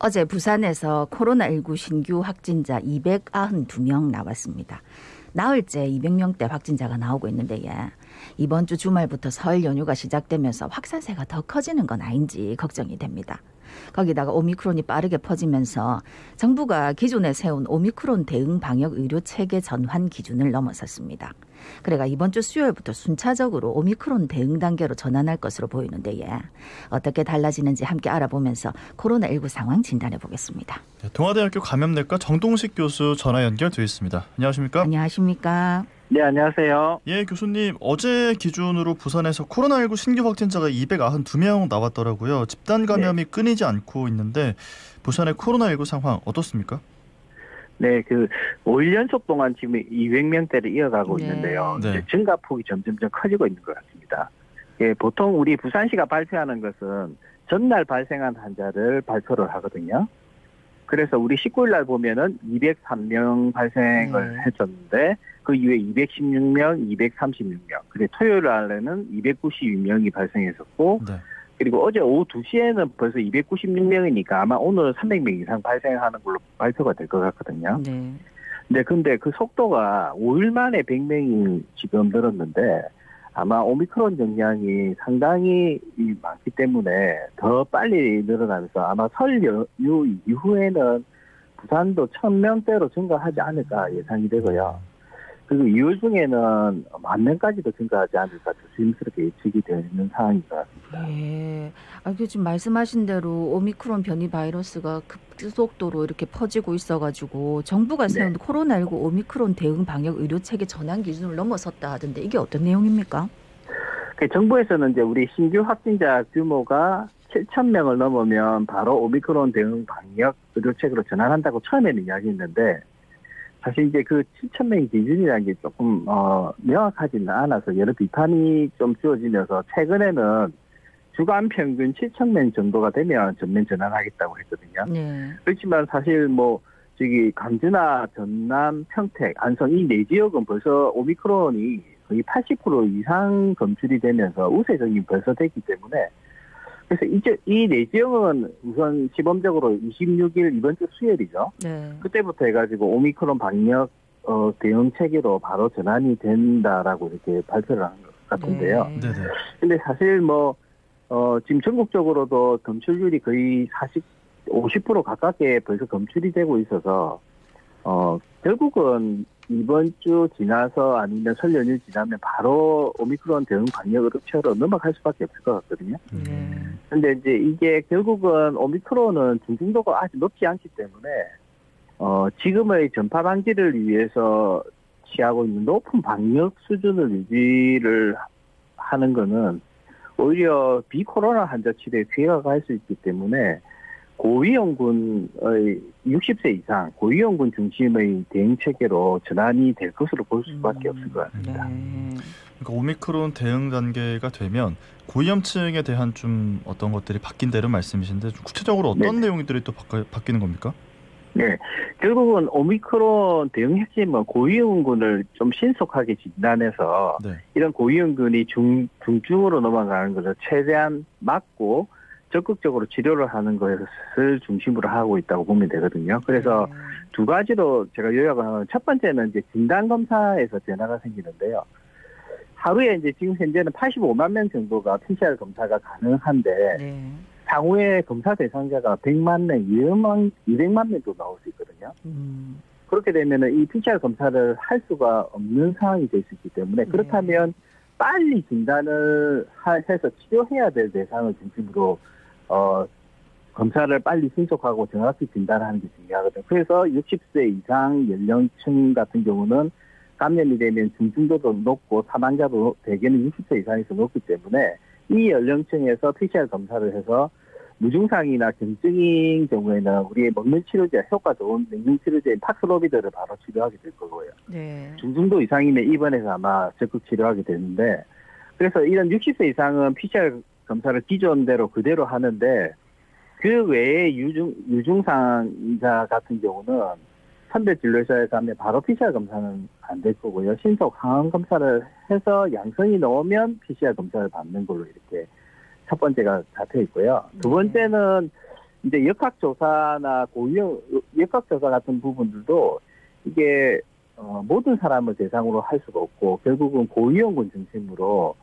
어제 부산에서 코로나19 신규 확진자 292명 나왔습니다. 나흘째 200명대 확진자가 나오고 있는데 이번 주 주말부터 설 연휴가 시작되면서 확산세가 더 커지는 건 아닌지 걱정이 됩니다. 거기다가 오미크론이 빠르게 퍼지면서 정부가 기존에 세운 오미크론 대응 방역 의료 체계 전환 기준을 넘어섰습니다. 그래가 이번 주 수요일부터 순차적으로 오미크론 대응 단계로 전환할 것으로 보이는데 어떻게 달라지는지 함께 알아보면서 코로나19 상황 진단해 보겠습니다. 네, 동아대학교 감염내과 정동식 교수 전화 연결되어 있습니다. 안녕하십니까? 안녕하십니까? 네, 안녕하세요. 예, 교수님. 어제 기준으로 부산에서 코로나19 신규 확진자가 292명 나왔더라고요. 집단 감염이 끊이지 않고 있는데 부산의 코로나19 상황 어떻습니까? 네, 5일 연속 동안 지금 200명대를 이어가고 있는데요. 네. 이제 증가폭이 점점점 커지고 있는 것 같습니다. 예, 보통 우리 부산시가 발표하는 것은 전날 발생한 환자를 발표를 하거든요. 그래서 우리 19일 날 보면은 203명 발생을 했었는데 그 이후에 216명, 236명. 그리고 토요일 날에는 292명이 발생했었고 네. 그리고 어제 오후 2시에는 벌써 296명이니까 아마 오늘 300명 이상 발생하는 걸로 발표가 될 것 같거든요. 네. 근데 그 속도가 5일 만에 100명이 지금 늘었는데 아마 오미크론 정량이 상당히 많기 때문에 더 빨리 늘어나면서 아마 설 연휴 이후에는 부산도 1000명대로 증가하지 않을까 예상이 되고요. 그리고 2월 중에는 10,000명까지도 증가하지 않을까 조심스럽게 예측이 되는 상황인 것 같습니다. 예. 지금 말씀하신 대로 오미크론 변이 바이러스가 급속도로 이렇게 퍼지고 있어가지고 정부가 세운 코로나19 오미크론 대응 방역 의료 체계 전환 기준을 넘어섰다 하던데 이게 어떤 내용입니까? 정부에서는 이제 우리 신규 확진자 규모가 7,000명을 넘으면 바로 오미크론 대응 방역 의료 체계로 전환한다고 처음에는 이야기했는데 사실 이제 그 7,000명 기준이라는 게 조금 명확하지는 않아서 여러 비판이 좀 주어지면서 최근에는 주간 평균 7,000명 정도가 되면 전면 전환하겠다고 했거든요. 네. 그렇지만 사실 저기 강주나 전남, 평택, 안성 이 네 지역은 벌써 오미크론이 거의 80% 이상 검출이 되면서 우세정이 벌써 됐기 때문에 그래서 이제 이 네 지역은 우선 시범적으로 26일 이번 주 수요일이죠. 네. 그때부터 해가지고 오미크론 방역 대응 체계로 바로 전환이 된다라고 이렇게 발표를 한 것 같은데요. 네. 네네. 근데 사실 지금 전국적으로도 검출률이 거의 50% 가깝게 벌써 검출이 되고 있어서 결국은 이번 주 지나서 아니면 설 연휴 지나면 바로 오미크론 대응 방역 의료체계로 넘어갈 수밖에 없을 것 같거든요. 근데 이제 이게 결국은 오미크론은 중증도가 아직 높지 않기 때문에 지금의 전파 방지를 위해서 취하고 있는 높은 방역 수준을 유지를 하는 거는 오히려 비코로나 환자 치료에 피해가 갈 수 있기 때문에 고위험군의 60세 이상 고위험군 중심의 대응 체계로 전환이 될 것으로 볼 수밖에 없을 것 같습니다. 네. 그러니까 오미크론 대응 단계가 되면 고위험층에 대한 좀 어떤 것들이 바뀐다는 말씀이신데 좀 구체적으로 어떤 내용들이 또 바뀌는 겁니까? 네, 결국은 오미크론 대응 핵심은 고위험군을 좀 신속하게 진단해서 이런 고위험군이 중증으로 넘어가는 것을 최대한 막고 적극적으로 치료를 하는 것을 중심으로 하고 있다고 보면 되거든요. 그래서 두 가지로 제가 요약을 하면 첫 번째는 이제 진단검사에서 변화가 생기는데요. 하루에 이제 지금 현재는 85만 명 정도가 PCR 검사가 가능한데 향후에 검사 대상자가 100만 명, 200만 명도 나올 수 있거든요. 그렇게 되면은 이 PCR 검사를 할 수가 없는 상황이 될 수 있기 때문에 그렇다면 빨리 진단을 해서 치료해야 될 대상을 중심으로 검사를 빨리 신속하고 정확히 진단하는 게 중요하거든요. 그래서 60세 이상 연령층 같은 경우는 감염이 되면 중증도도 높고 사망자도 대개는 60세 이상에서 높기 때문에 이 연령층에서 PCR 검사를 해서 무증상이나 경증인 경우에는 우리 먹는 치료제, 효과 좋은 냉증 치료제인 팍스로비드를 바로 치료하게 될 거고요. 중증도 이상이면 입원해서 아마 적극 치료하게 되는데 그래서 이런 60세 이상은 PCR 검사를 기존대로 그대로 하는데 그 외에 유증상자 같은 경우는 선별진료소에 가면 바로 PCR 검사는 안 될 거고요. 신속 항원 검사를 해서 양성이 나오면 PCR 검사를 받는 걸로 이렇게 첫 번째가 잡혀 있고요. 두 번째는 이제 역학조사나 고위험 역학조사 같은 부분들도 이게 모든 사람을 대상으로 할 수가 없고 결국은 고위험군 중심으로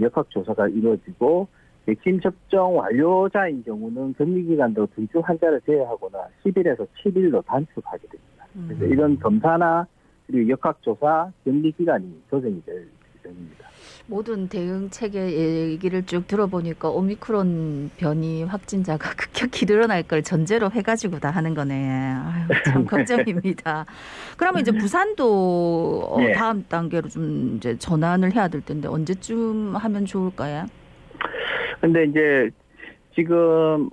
역학조사가 이루어지고 백신 접종 완료자인 경우는 격리기간도 등주 환자를 제외하거나 10일에서 7일로 단축하게 됩니다. 그래서 이런 검사나 그리고 역학조사 격리기간이 조정이 될 예정입니다. 모든 대응 체계 얘기를 쭉 들어보니까 오미크론 변이 확진자가 급격히 늘어날 걸 전제로 해가지고 다 하는 거네. 아유, 참 걱정입니다. 그러면 이제 부산도 네. 다음 단계로 좀 이제 전환을 해야 될 텐데 언제쯤 하면 좋을까요? 근데 이제 지금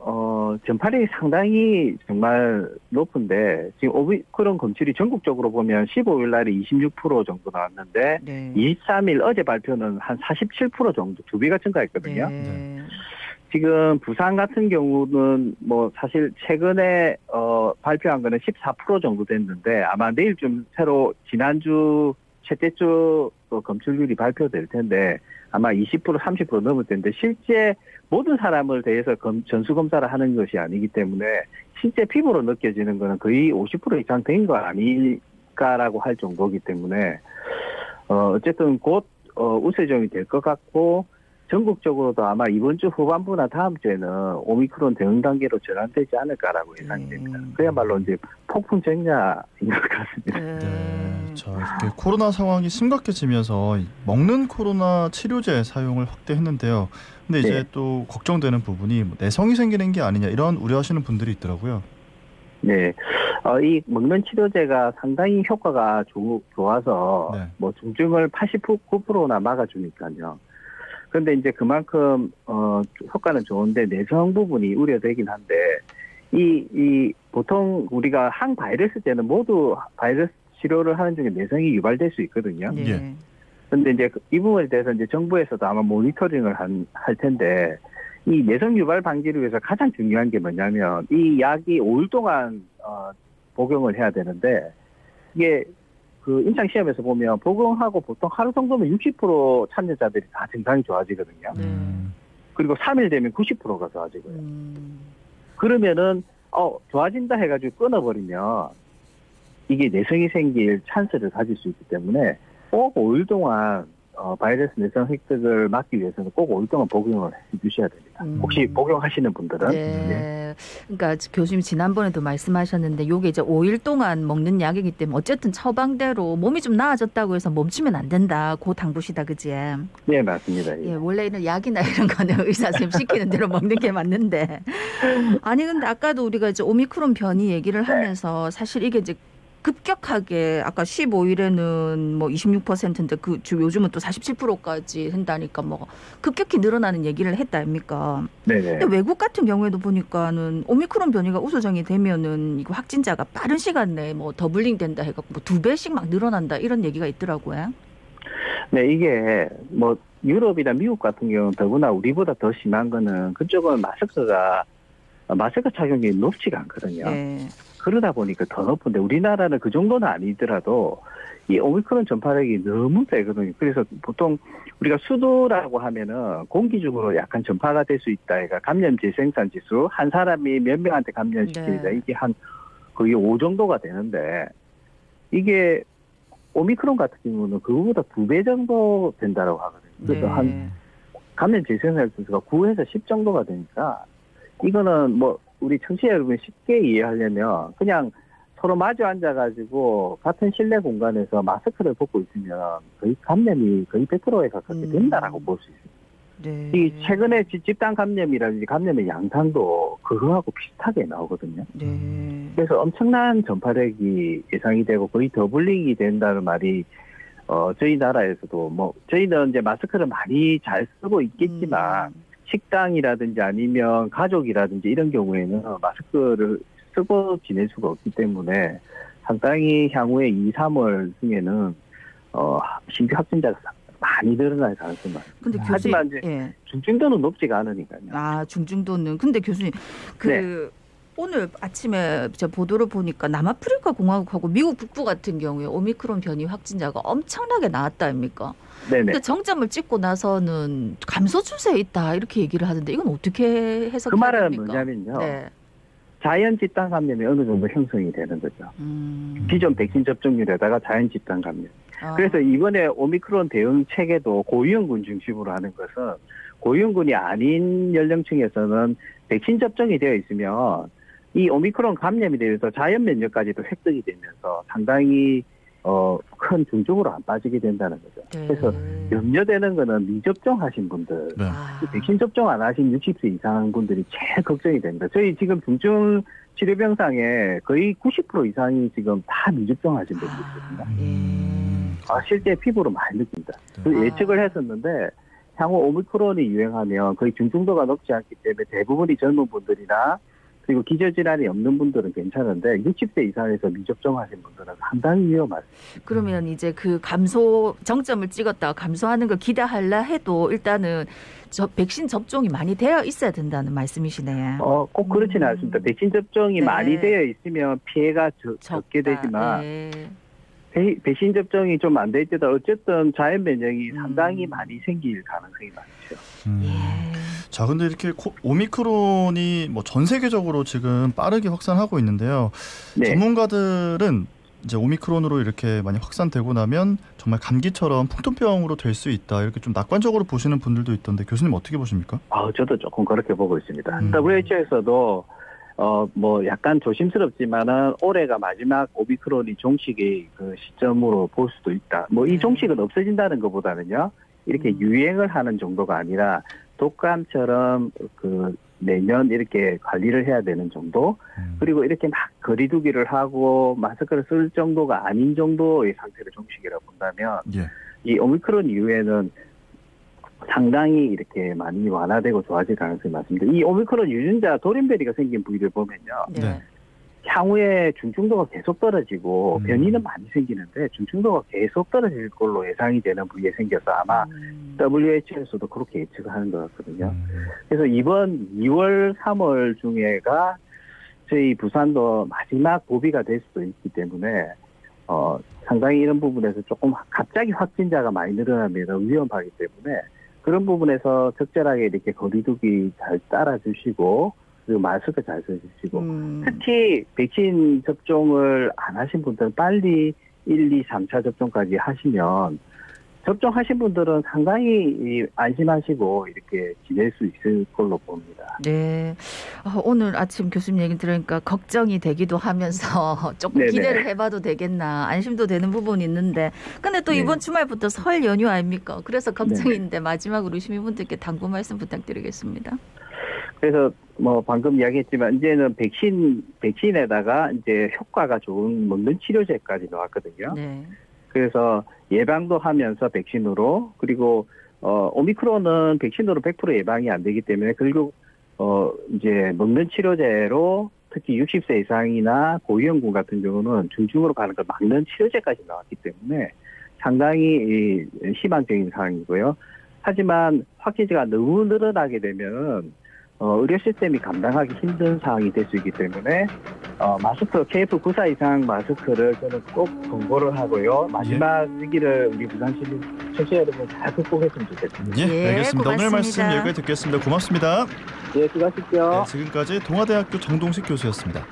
전파력이 상당히 정말 높은데 지금 오미크론 검출이 전국적으로 보면 15일 날에 26% 정도 나왔는데 네. 23일 어제 발표는 한 47% 정도 2배가 증가했거든요. 네. 지금 부산 같은 경우는 뭐 사실 최근에 발표한 거는 14% 정도 됐는데 아마 내일쯤 새로 지난주 첫째 주 검출률이 발표될 텐데 아마 20% 30% 넘을 텐데 실제 모든 사람을 대해서 전수검사를 하는 것이 아니기 때문에 실제 피부로 느껴지는 거는 거의 50% 이상 된 거 아닐까라고 할 정도이기 때문에 어쨌든 곧 우세종이 될 것 같고 전국적으로도 아마 이번 주 후반부나 다음 주에는 오미크론 대응 단계로 전환되지 않을까라고 예상됩니다. 그야말로 이제 폭풍 전야인 것 같습니다. 네, 자, 이렇게 코로나 상황이 심각해지면서 먹는 코로나 치료제 사용을 확대했는데요. 근데 이제 네. 또 걱정되는 부분이 내성이 생기는 게 아니냐 이런 우려하시는 분들이 있더라고요. 네, 이 먹는 치료제가 상당히 효과가 좋아서 네. 뭐 중증을 89%나 막아주니까요. 그런데 이제 그만큼 효과는 좋은데 내성 부분이 우려되긴 한데 이 보통 우리가 항바이러스 때는 모두 바이러스 치료를 하는 중에 내성이 유발될 수 있거든요. 네. 예. 그런데 이제 이 부분에 대해서 이제 정부에서도 아마 모니터링을 할 텐데 이 내성 유발 방지를 위해서 가장 중요한 게 뭐냐면 이 약이 5일 동안 복용을 해야 되는데 이게 그 임상 시험에서 보면 복용하고 보통 하루 정도면 60% 참여자들이 다 증상이 좋아지거든요. 그리고 3일 되면 90%가 좋아지고요. 그러면은 좋아진다 해가지고 끊어버리면 이게 내성이 생길 찬스를 가질 수 있기 때문에 꼭 5일 동안 바이러스 내성 획득을 막기 위해서는 꼭 5일 동안 복용을 해주셔야 됩니다. 혹시 복용하시는 분들은. 네. 그러니까 교수님 지난번에도 말씀하셨는데 이게 이제 5일 동안 먹는 약이기 때문에 어쨌든 처방대로 몸이 좀 나아졌다고 해서 멈추면 안 된다. 고 당부시다, 그지? 네, 맞습니다. 예, 원래는 약이나 이런 거는 의사 선생님 시키는 대로 먹는 게 맞는데. 아니 근데 아까도 우리가 이제 오미크론 변이 얘기를 하면서 사실 이게 이제 급격하게 아까 15일에는 뭐 26%인데 요즘은 또 47%까지 한다니까 뭐 급격히 늘어나는 얘기를 했다 아닙니까? 네네. 근데 외국 같은 경우에도 보니까는 오미크론 변이가 우소정이 되면은 이거 확진자가 빠른 시간 내에 뭐 더블링 된다 해갖고 뭐 2배씩 막 늘어난다 이런 얘기가 있더라고요. 네, 이게 뭐 유럽이나 미국 같은 경우는 더구나 우리보다 더 심한 거는 그쪽은 마스크 착용이 높지가 않거든요. 네. 그러다 보니까 더 높은데 우리나라는 그 정도는 아니더라도 이 오미크론 전파력이 너무 세거든요. 그래서 보통 우리가 수도라고 하면은 공기 중으로 약간 전파가 될 수 있다. 그러니까 감염 재생산 지수 한 사람이 몇 명한테 감염시키다. 네. 이게 한 거의 5 정도가 되는데 이게 오미크론 같은 경우는 그거보다 2배 정도 된다라고 하거든요. 그래서 네. 한 감염 재생산 지수가 9에서 10 정도가 되니까 이거는 뭐 우리 청취자 여러분이 쉽게 이해하려면 그냥 서로 마주 앉아가지고 같은 실내 공간에서 마스크를 벗고 있으면 거의 감염이 거의 100%에 가깝게 된다라고 볼 수 있습니다. 네. 이 최근에 집단 감염이라든지 감염의 양상도 그거하고 비슷하게 나오거든요. 네. 그래서 엄청난 전파력이 예상이 되고 거의 더블링이 된다는 말이 저희 나라에서도 뭐 저희는 이제 마스크를 많이 잘 쓰고 있겠지만 식당이라든지 아니면 가족이라든지 이런 경우에는 마스크를 쓰고 지낼 수가 없기 때문에 상당히 향후에 2, 3월 중에는 신규 확진자가 많이 늘어날 가능성이 많습니다. 근데 하지만 이제 예. 중증도는 높지가 않으니까요. 아, 중증도는. 근데 교수님, 오늘 아침에 제가 보도를 보니까 남아프리카 공화국하고 미국 북부 같은 경우에 오미크론 변이 확진자가 엄청나게 나왔다 아닙니까? 네네. 근데 정점을 찍고 나서는 감소 추세에 있다 이렇게 얘기를 하던데 이건 어떻게 해석해야 그 말은 됩니까? 뭐냐면요. 네. 자연 집단 감염이 어느 정도 형성이 되는 거죠. 기존 백신 접종률에다가 자연 집단 감염. 그래서 이번에 오미크론 대응 체계도 고위험군 중심으로 하는 것은 고위험군이 아닌 연령층에서는 백신 접종이 되어 있으면 이 오미크론 감염이 되면서 자연 면역까지도 획득이 되면서 상당히 큰 중증으로 안 빠지게 된다는 거죠. 그래서 염려되는 거는 미접종하신 분들, 네. 백신 접종 안 하신 60세 이상 분들이 제일 걱정이 됩니다. 저희 지금 중증 치료병상에 거의 90% 이상이 지금 다 미접종하신 분들이 있거든요. 실제 피부로 많이 느낍니다. 그 예측을 했었는데 향후 오미크론이 유행하면 거의 중증도가 높지 않기 때문에 대부분이 젊은 분들이나 그리고 기저질환이 없는 분들은 괜찮은데 60세 이상에서 미접종하신 분들은 상당히 위험하습니다. 그러면 이제 그 감소 정점을 찍었다가 감소하는 걸 기대하려 해도 일단은 백신 접종이 많이 되어 있어야 된다는 말씀이시네요. 꼭 그렇지는 않습니다. 백신 접종이 네. 많이 되어 있으면 피해가 적게 되지만 백신 접종이 좀 안 될 때도 어쨌든 자연 면역이 상당히 많이 생길 가능성이 많죠. 자, 근데 이렇게 오미크론이 뭐 전 세계적으로 지금 빠르게 확산하고 있는데요. 네. 전문가들은 이제 오미크론으로 이렇게 많이 확산되고 나면 정말 감기처럼 풍토병으로 될 수 있다. 이렇게 좀 낙관적으로 보시는 분들도 있던데 교수님 어떻게 보십니까? 저도 조금 그렇게 보고 있습니다. WHO에서도 뭐 약간 조심스럽지만은 올해가 마지막 오미크론이 종식의 그 시점으로 볼 수도 있다. 뭐 이 종식은 없어진다는 것보다는요. 이렇게 유행을 하는 정도가 아니라 독감처럼 그 매년 이렇게 관리를 해야 되는 정도, 그리고 이렇게 막 거리두기를 하고 마스크를 쓸 정도가 아닌 정도의 상태를 종식이라고 본다면 이 오미크론 이후에는 상당히 이렇게 많이 완화되고 좋아질 가능성이 많습니다. 이 오미크론 유전자 돌연변이가 생긴 부위를 보면요. 향후에 중증도가 계속 떨어지고 변이는 많이 생기는데 중증도가 계속 떨어질 걸로 예상이 되는 부위에 생겨서 아마 WHO에서도 그렇게 예측을 하는 것 같거든요. 그래서 이번 2월, 3월 중에가 저희 부산도 마지막 고비가 될 수도 있기 때문에 상당히 이런 부분에서 조금 갑자기 확진자가 많이 늘어나면 위험하기 때문에 그런 부분에서 적절하게 이렇게 거리두기 잘 따라주시고 그리고 마스크 잘 써주시고 특히 백신 접종을 안 하신 분들은 빨리 1, 2, 3차 접종까지 하시면 접종하신 분들은 상당히 안심하시고 이렇게 지낼 수 있을 걸로 봅니다. 네. 오늘 아침 교수님 얘기 들으니까 걱정이 되기도 하면서 조금 기대를 해봐도 되겠나 안심도 되는 부분이 있는데 근데 또 이번 주말부터 설 연휴 아닙니까? 그래서 걱정인데 마지막으로 시민분들께 당부 말씀 부탁드리겠습니다. 그래서 뭐 방금 이야기했지만 이제는 백신에다가 이제 효과가 좋은 먹는 치료제까지 나왔거든요. 그래서 예방도 하면서 백신으로 그리고 오미크론은 백신으로 100% 예방이 안 되기 때문에 결국 이제 먹는 치료제로 특히 60세 이상이나 고위험군 같은 경우는 중증으로 가는 걸 막는 치료제까지 나왔기 때문에 상당히 희망적인 상황이고요. 하지만 확진자가 너무 늘어나게 되면 의료 시스템이 감당하기 힘든 상황이 될 수 있기 때문에 마스크 KF94 이상 마스크를 저는 꼭 권고를 하고요. 마지막 위기를 우리 부산 시민 청취자 여러분 잘 극복했으면 좋겠습니다. 알겠습니다. 오늘 말씀 여기까지 듣겠습니다. 고맙습니다. 수고하십시오. 지금까지 동아대학교 정동식 교수였습니다.